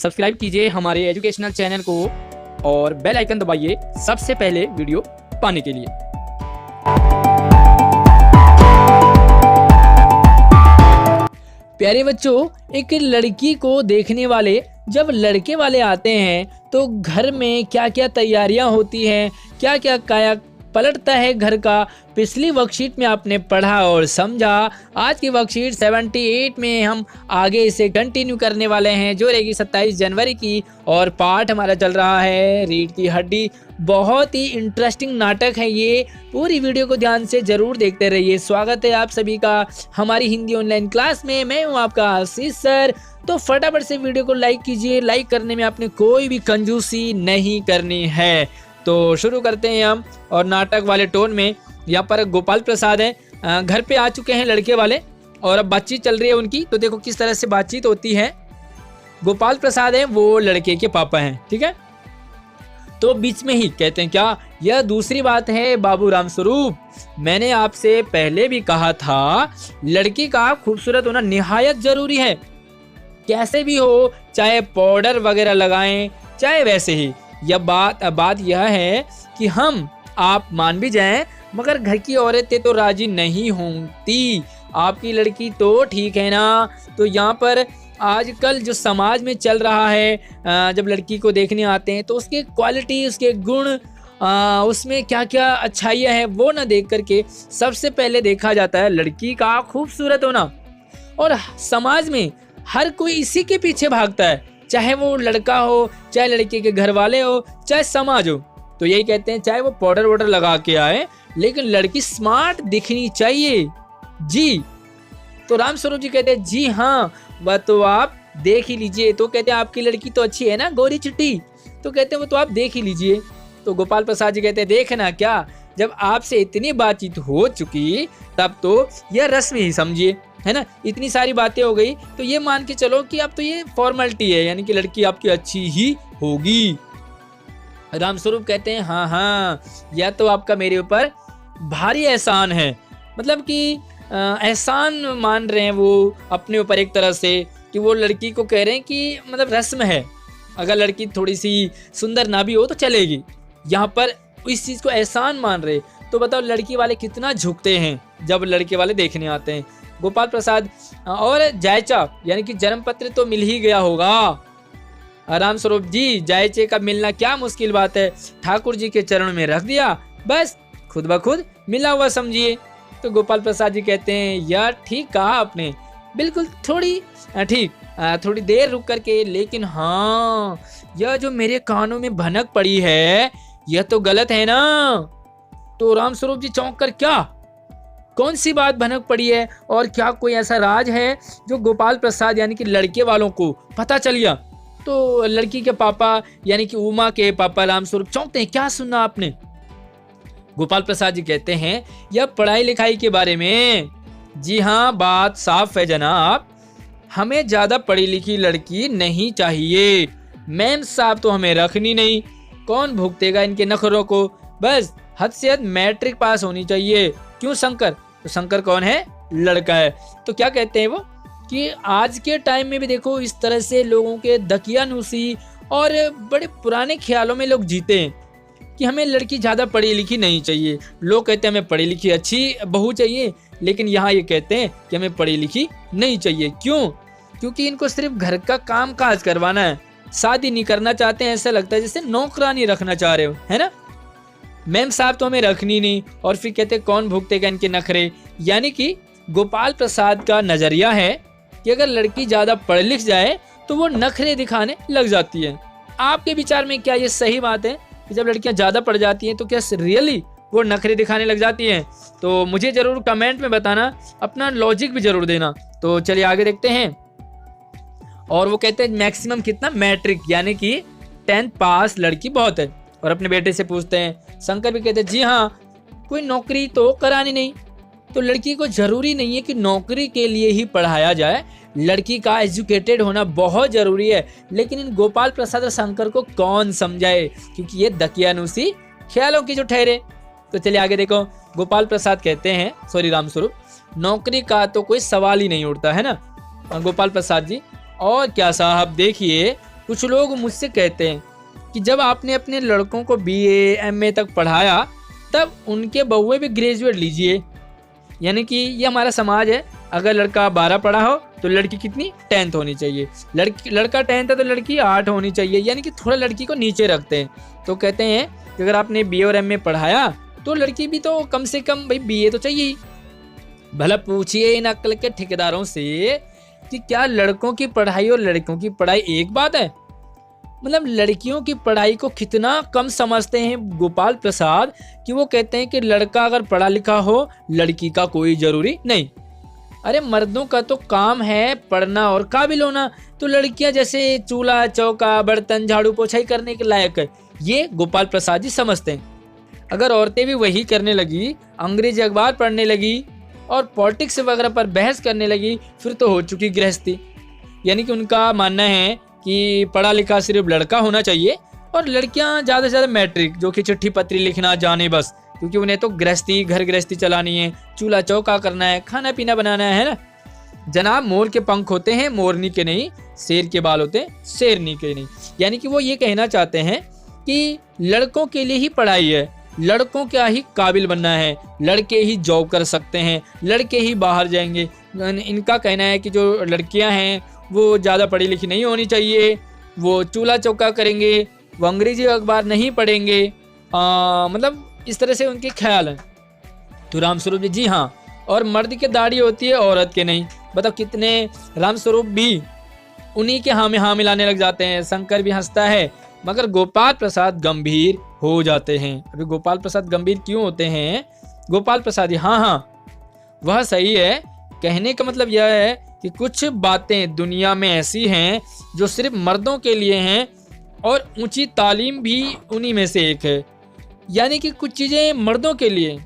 Subscribe कीजिए हमारे educational channel को और बेल आइकन दबाइए सबसे पहले वीडियो पाने के लिए। प्यारे बच्चों, एक लड़की को देखने वाले जब लड़के वाले आते हैं तो घर में क्या क्या तैयारियां होती हैं, क्या क्या काया पलटता है घर का, पिछली वर्कशीट में आपने पढ़ा और समझा। आज की वर्कशीट 78 में हम आगे इसे कंटिन्यू करने वाले हैं, जो रहेगी 27 जनवरी की। और पाठ हमारा चल रहा है रीढ़ की हड्डी। बहुत ही इंटरेस्टिंग नाटक है ये, पूरी वीडियो को ध्यान से जरूर देखते रहिए। स्वागत है आप सभी का हमारी हिंदी ऑनलाइन क्लास में। मैं हूँ आपका आशीष सर। तो फटाफट से वीडियो को लाइक कीजिए, लाइक करने में आपने कोई भी कंजूसी नहीं करनी है। तो शुरू करते हैं हम, और नाटक वाले टोन में। यहाँ पर गोपाल प्रसाद हैं, घर पे आ चुके हैं लड़के वाले, और अब बातचीत चल रही है उनकी। तो देखो किस तरह से बातचीत होती है। गोपाल प्रसाद हैं, वो लड़के के पापा हैं, ठीक है। तो बीच में ही कहते हैं, क्या यह दूसरी बात है बाबू रामस्वरूप, मैंने आपसे पहले भी कहा था लड़की का खूबसूरत होना निहायत जरूरी है। कैसे भी हो, चाहे पाउडर वगैरह लगाएं चाहे वैसे ही। यह बात यह है कि हम आप मान भी जाएं, मगर घर की औरतें तो राजी नहीं होती। आपकी लड़की तो ठीक है ना। तो यहाँ पर आजकल जो समाज में चल रहा है, जब लड़की को देखने आते हैं तो उसके क्वालिटी, उसके गुण, उसमें क्या क्या अच्छाइयाँ हैं वो ना देख करके सबसे पहले देखा जाता है लड़की का खूबसूरत होना। और समाज में हर कोई इसी के पीछे भागता है, चाहे वो लड़का हो, चाहे लड़के के घर वाले हो, चाहे समाज हो। तो यही कहते हैं, चाहे वो पाउडर वाउडर लगा के आए, लेकिन लड़की स्मार्ट दिखनी चाहिए जी। तो रामस्वरूप जी कहते हैं, जी हाँ, वह तो आप देख ही लीजिए। तो कहते हैं, आपकी लड़की तो अच्छी है ना, गोरी चिट्टी। तो कहते हैं, वो तो आप देख ही लीजिए। तो गोपाल प्रसाद जी कहते हैं, देखना क्या, जब आपसे इतनी बातचीत हो चुकी तब तो यह रस्म ही समझिए, है ना। इतनी सारी बातें हो गई तो ये मान के चलो कि अब तो ये फॉर्मेलिटी है, यानी कि लड़की आपकी अच्छी ही होगी। रामस्वरूप कहते हैं, हाँ, यह तो आपका मेरे ऊपर भारी एहसान है। मतलब कि एहसान मान रहे हैं वो अपने ऊपर एक तरह से, कि वो लड़की को कह रहे हैं कि मतलब रस्म है, अगर लड़की थोड़ी सी सुंदर ना भी हो तो चलेगी। यहाँ पर इस चीज़ को एहसान मान रहे। तो बताओ लड़की वाले कितना झुकते हैं जब लड़के वाले देखने आते हैं। गोपाल प्रसाद, और जायचा यानी कि जन्म पत्र तो मिल ही गया होगा। रामस्वरूप जी, जायचे का मिलना क्या मुश्किल बात है, ठाकुर जी के चरणों में रख दिया, बस खुद ब खुद मिला हुआ समझिए। तो गोपाल प्रसाद जी कहते हैं, यार ठीक कहा आपने, बिल्कुल थोड़ी देर रुक करके, लेकिन हाँ, यह जो मेरे कानों में भनक पड़ी है यह तो गलत है ना। तो रामस्वरूप जी चौंक कर, क्या, कौन सी बात भनक पड़ी है, और क्या कोई ऐसा राज है जो गोपाल प्रसाद यानी कि लड़के वालों को पता चल गया। तो लड़की के पापा यानी कि उमा के पापा रामस्वरूप चौंकते हैं, क्या सुना आपने। गोपाल प्रसाद जी कहते हैं, यह पढ़ाई लिखाई के बारे में। जी हाँ, बात साफ है जनाब, हमें ज्यादा पढ़ी लिखी लड़की नहीं चाहिए। मैम साहब तो हमें रखनी नहीं, कौन भुगतेगा इनके नखरों को, बस हद से हद मैट्रिक पास होनी चाहिए। क्यों शंकर, तो शंकर कौन है, लड़का है। तो क्या कहते हैं वो, कि आज के टाइम में भी देखो इस तरह से लोगों के दकियानूसी और बड़े पुराने ख्यालों में लोग जीते हैं कि हमें लड़की ज़्यादा पढ़ी लिखी नहीं चाहिए। लोग कहते हैं हमें पढ़ी लिखी अच्छी बहू चाहिए, लेकिन यहाँ ये कहते हैं कि हमें पढ़ी लिखी नहीं चाहिए। क्यों, क्योंकि इनको सिर्फ घर का काम काज करवाना है, शादी नहीं करना चाहते हैं। ऐसा लगता है जैसे नौकरानी रखना चाह रहे हो, है ना। मैम साहब तो हमें रखनी नहीं, और फिर कहते कौन भुगतेगा इनके नखरे। यानी कि गोपाल प्रसाद का नजरिया है कि अगर लड़की ज्यादा पढ़ लिख जाए तो वो नखरे दिखाने लग जाती है। आपके विचार में क्या ये सही बात है कि जब लड़कियां ज्यादा पढ़ जाती हैं तो क्या रियली वो नखरे दिखाने लग जाती हैं? तो मुझे जरूर कमेंट में बताना, अपना लॉजिक भी जरूर देना। तो चलिए आगे देखते हैं। और वो कहते हैं मैक्सिमम कितना, मैट्रिक यानी कि 10th पास लड़की बहुत है। और अपने बेटे से पूछते हैं, शंकर भी कहते हैं, जी हाँ, कोई नौकरी तो करानी नहीं। तो लड़की को जरूरी नहीं है कि नौकरी के लिए ही पढ़ाया जाए, लड़की का एजुकेटेड होना बहुत जरूरी है। लेकिन इन गोपाल प्रसाद और शंकर को कौन समझाए, क्योंकि ये दकियानूसी ख्यालों की जो ठहरे। तो चलिए आगे देखो। गोपाल प्रसाद कहते हैं, सॉरी रामस्वरूप, नौकरी का तो कोई सवाल ही नहीं उठता है ना गोपाल प्रसाद जी। और क्या साहब, देखिए कुछ लोग मुझसे कहते हैं कि जब आपने अपने लड़कों को BA MA तक पढ़ाया तब उनके बहुए भी ग्रेजुएट लीजिए। यानी कि ये हमारा समाज है, अगर लड़का 12 पढ़ा हो तो लड़की कितनी 10th होनी चाहिए, लड़का 10th है तो लड़की 8 होनी चाहिए, यानी कि थोड़ा लड़की को नीचे रखते हैं। तो कहते हैं कि अगर आपने BA और MA पढ़ाया तो लड़की भी तो कम से कम भाई BA तो चाहिए ही। भला पूछिए इन अक्ल के ठेकेदारों से कि क्या लड़कों की पढ़ाई और लड़कों की पढ़ाई एक बात है? मतलब लड़कियों की पढ़ाई को कितना कम समझते हैं गोपाल प्रसाद कि वो कहते हैं कि लड़का अगर पढ़ा लिखा हो लड़की का कोई जरूरी नहीं। अरे मर्दों का तो काम है पढ़ना और काबिल होना, तो लड़कियां जैसे चूल्हा चौका बर्तन झाड़ू पोछा ही करने के लायक है, ये गोपाल प्रसाद जी समझते हैं। अगर औरतें भी वही करने लगी, अंग्रेजी अखबार पढ़ने लगी और पॉलिटिक्स वगैरह पर बहस करने लगी, फिर तो हो चुकी गृहस्थी। यानी कि उनका मानना है कि पढ़ा लिखा सिर्फ लड़का होना चाहिए और लड़कियां ज़्यादा से ज़्यादा मैट्रिक, जो कि चिट्ठी पत्री लिखना जाने बस, क्योंकि उन्हें तो गृहस्थी घर गृहस्थी चलानी है, चूल्हा चौका करना है, खाना पीना बनाना है ना। जनाब मोर के पंख होते हैं मोरनी के नहीं, शेर के बाल होते हैं शेरनी के नहीं। यानी कि वो ये कहना चाहते हैं कि लड़कों के लिए ही पढ़ाई है, लड़कों क्या ही काबिल बनना है, लड़के ही जॉब कर सकते हैं, लड़के ही बाहर जाएंगे। इनका कहना है कि जो लड़कियां हैं वो ज़्यादा पढ़ी लिखी नहीं होनी चाहिए, वो चूल्हा चौका करेंगे, वो अंग्रेजी अखबार नहीं पढ़ेंगे, मतलब इस तरह से उनके ख्याल हैं। तो रामस्वरूप जी हाँ, और मर्द की दाढ़ी होती है औरत के नहीं। बताओ कितने रामस्वरूप भी उन्हीं के हाँ में हाँ मिलाने लग जाते हैं। शंकर भी हंसता है मगर गोपाल प्रसाद गंभीर हो जाते हैं। अभी गोपाल प्रसाद गंभीर क्यों होते हैं? गोपाल प्रसाद हाँ वह सही है। कहने का मतलब यह है कि कुछ बातें दुनिया में ऐसी हैं जो सिर्फ मर्दों के लिए हैं और ऊंची तालीम भी उन्हीं में से एक है। यानी कि कुछ चीज़ें मर्दों के लिए।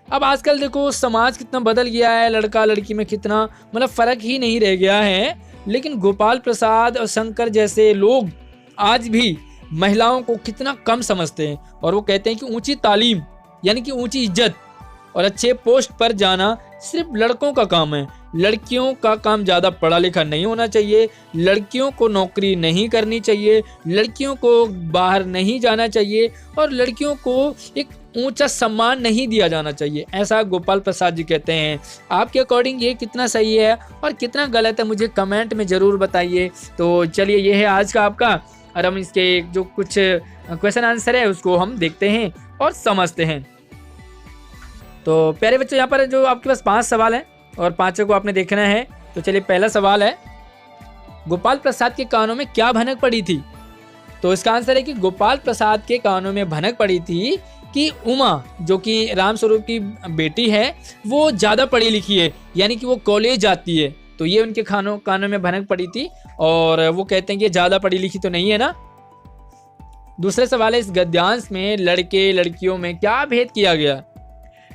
अब आजकल देखो समाज कितना बदल गया है, लड़का लड़की में कितना मतलब फ़र्क ही नहीं रह गया है, लेकिन गोपाल प्रसाद और शंकर जैसे लोग आज भी महिलाओं को कितना कम समझते हैं और वो कहते हैं कि ऊंची तालीम यानी कि ऊंची इज्जत और अच्छे पोस्ट पर जाना सिर्फ लड़कों का काम है। लड़कियों का काम ज़्यादा पढ़ा लिखा नहीं होना चाहिए, लड़कियों को नौकरी नहीं करनी चाहिए, लड़कियों को बाहर नहीं जाना चाहिए और लड़कियों को एक ऊंचा सम्मान नहीं दिया जाना चाहिए, ऐसा गोपाल प्रसाद जी कहते हैं। आपके अकॉर्डिंग ये कितना सही है और कितना गलत है मुझे कमेंट में ज़रूर बताइए। तो चलिए ये है आज का आपका, और हम इसके जो कुछ क्वेश्चन आंसर है उसको हम देखते हैं और समझते हैं। तो प्यारे बच्चों यहाँ पर जो आपके पास 5 सवाल हैं और 5 को आपने देखना है। तो चलिए पहला सवाल है, गोपाल प्रसाद के कानों में क्या भनक पड़ी थी? तो इसका आंसर है कि गोपाल प्रसाद के कानों में भनक पड़ी थी कि उमा जो कि रामस्वरूप की बेटी है वो ज़्यादा पढ़ी लिखी है, यानी कि वो कॉलेज जाती है, तो ये उनके कानों में भनक पड़ी थी और वो कहते हैं कि ज़्यादा पढ़ी लिखी तो नहीं है ना। दूसरा सवाल है, इस गद्यांश में लड़के लड़कियों में क्या भेद किया गया?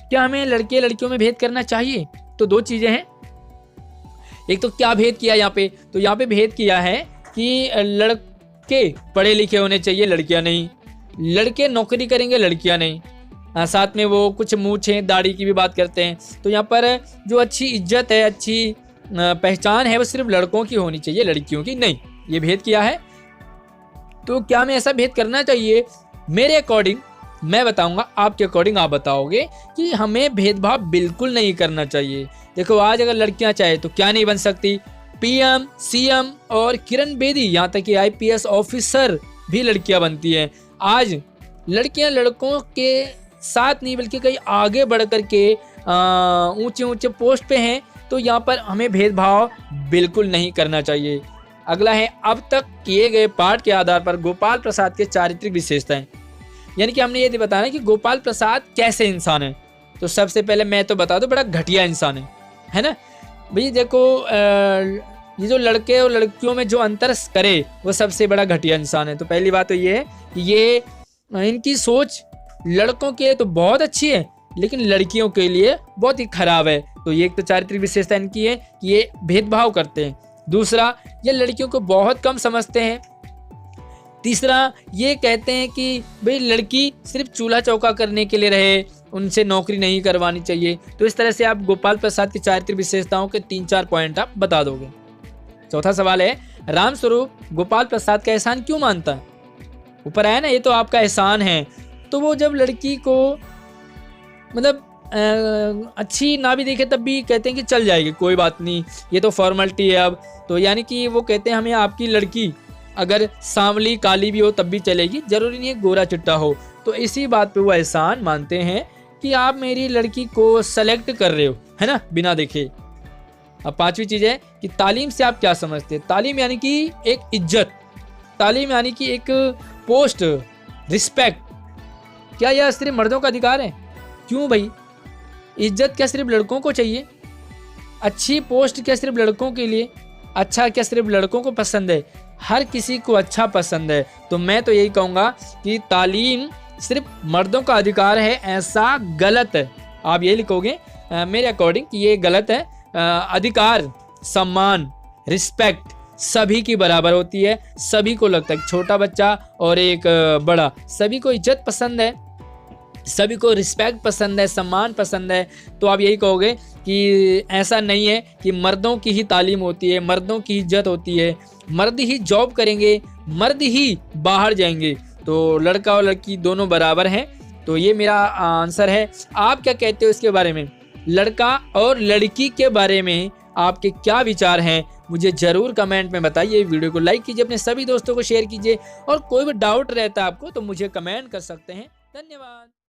क्या हमें लड़के लड़कियों में भेद करना चाहिए? तो 2 चीज़ें हैं। एक तो क्या भेद किया यहाँ पे, तो यहाँ पे भेद किया है कि लड़के पढ़े लिखे होने चाहिए, लड़कियाँ नहीं, लड़के नौकरी करेंगे, लड़कियाँ नहीं। साथ में वो कुछ मूछें दाढ़ी की भी बात करते हैं। तो यहाँ पर जो अच्छी इज्जत है, अच्छी पहचान है वो सिर्फ लड़कों की होनी चाहिए, लड़कियों की नहीं, ये भेद किया है। तो क्या हमें ऐसा भेद करना चाहिए? मेरे अकॉर्डिंग मैं बताऊंगा, आपके अकॉर्डिंग आप बताओगे कि हमें भेदभाव बिल्कुल नहीं करना चाहिए। देखो आज अगर लड़कियां चाहे तो क्या नहीं बन सकती, PM, CM और किरण बेदी, यहाँ तक कि IPS ऑफिसर भी लड़कियां बनती हैं। आज लड़कियां लड़कों के साथ नहीं बल्कि कहीं आगे बढ़ कर के ऊंचे ऊंचे पोस्ट पे हैं। तो यहाँ पर हमें भेदभाव बिल्कुल नहीं करना चाहिए। अगला है, अब तक किए गए पाठ के आधार पर गोपाल प्रसाद के चारित्रिक विशेषताएं, यानी कि हमने ये बताना कि गोपाल प्रसाद कैसे इंसान है। तो सबसे पहले मैं तो बता दूं, बड़ा घटिया इंसान है ना भाई। देखो ये जो लड़के और लड़कियों में जो अंतर करे वो सबसे बड़ा घटिया इंसान है। तो पहली बात तो ये है कि ये इनकी सोच लड़कों के लिए तो बहुत अच्छी है लेकिन लड़कियों के लिए बहुत ही खराब है। तो ये एक तो चारित्रिक विशेषता इनकी है कि ये भेदभाव करते हैं। दूसरा, ये लड़कियों को बहुत कम समझते हैं। तीसरा, ये कहते हैं कि भाई लड़की सिर्फ चूल्हा चौका करने के लिए रहे, उनसे नौकरी नहीं करवानी चाहिए। तो इस तरह से आप गोपाल प्रसाद की चारित्रिक विशेषताओं के 3-4 पॉइंट आप बता दोगे। चौथा सवाल है, राम स्वरूप गोपाल प्रसाद का एहसान क्यों मानता है? ऊपर आया ना, ये तो आपका एहसान है। तो वो जब लड़की को मतलब अच्छी ना भी देखे तब भी कहते हैं कि चल जाएगी, कोई बात नहीं, ये तो फॉर्मेलिटी है अब। तो यानी कि वो कहते हैं हमें आपकी लड़की अगर सांवली काली भी हो तब भी चलेगी, जरूरी नहीं है गोरा चिट्टा हो। तो इसी बात पे वो एहसान मानते हैं कि आप मेरी लड़की को सेलेक्ट कर रहे हो, है ना, बिना देखे। अब पांचवी चीज़ है कि तालीम से आप क्या समझते हैं? तालीम यानी कि एक इज्जत, तालीम यानी कि एक पोस्ट, रिस्पेक्ट। क्या यह सिर्फ मर्दों का अधिकार है? क्यों भाई? इज्जत क्या सिर्फ लड़कों को चाहिए? अच्छी पोस्ट क्या सिर्फ लड़कों के लिए? अच्छा क्या सिर्फ लड़कों को पसंद है? हर किसी को अच्छा पसंद है। तो मैं तो यही कहूँगा कि तालीम सिर्फ मर्दों का अधिकार है, ऐसा गलत है। आप ये लिखोगे मेरे अकॉर्डिंग कि ये गलत है। अधिकार, सम्मान, रिस्पेक्ट सभी की बराबर होती है। सभी को लगता है, छोटा बच्चा और एक बड़ा, सभी को इज्जत पसंद है, सभी को रिस्पेक्ट पसंद है, सम्मान पसंद है। तो आप यही कहोगे कि ऐसा नहीं है कि मर्दों की ही तालीम होती है, मर्दों की इज्जत होती है, मर्द ही जॉब करेंगे, मर्द ही बाहर जाएंगे, तो लड़का और लड़की दोनों बराबर हैं। तो ये मेरा आंसर है। आप क्या कहते हो इसके बारे में? लड़का और लड़की के बारे में आपके क्या विचार हैं? मुझे ज़रूर कमेंट में बताइए। वीडियो को लाइक कीजिए, अपने सभी दोस्तों को शेयर कीजिए, और कोई भी डाउट रहता है आपको तो मुझे कमेंट कर सकते हैं। धन्यवाद।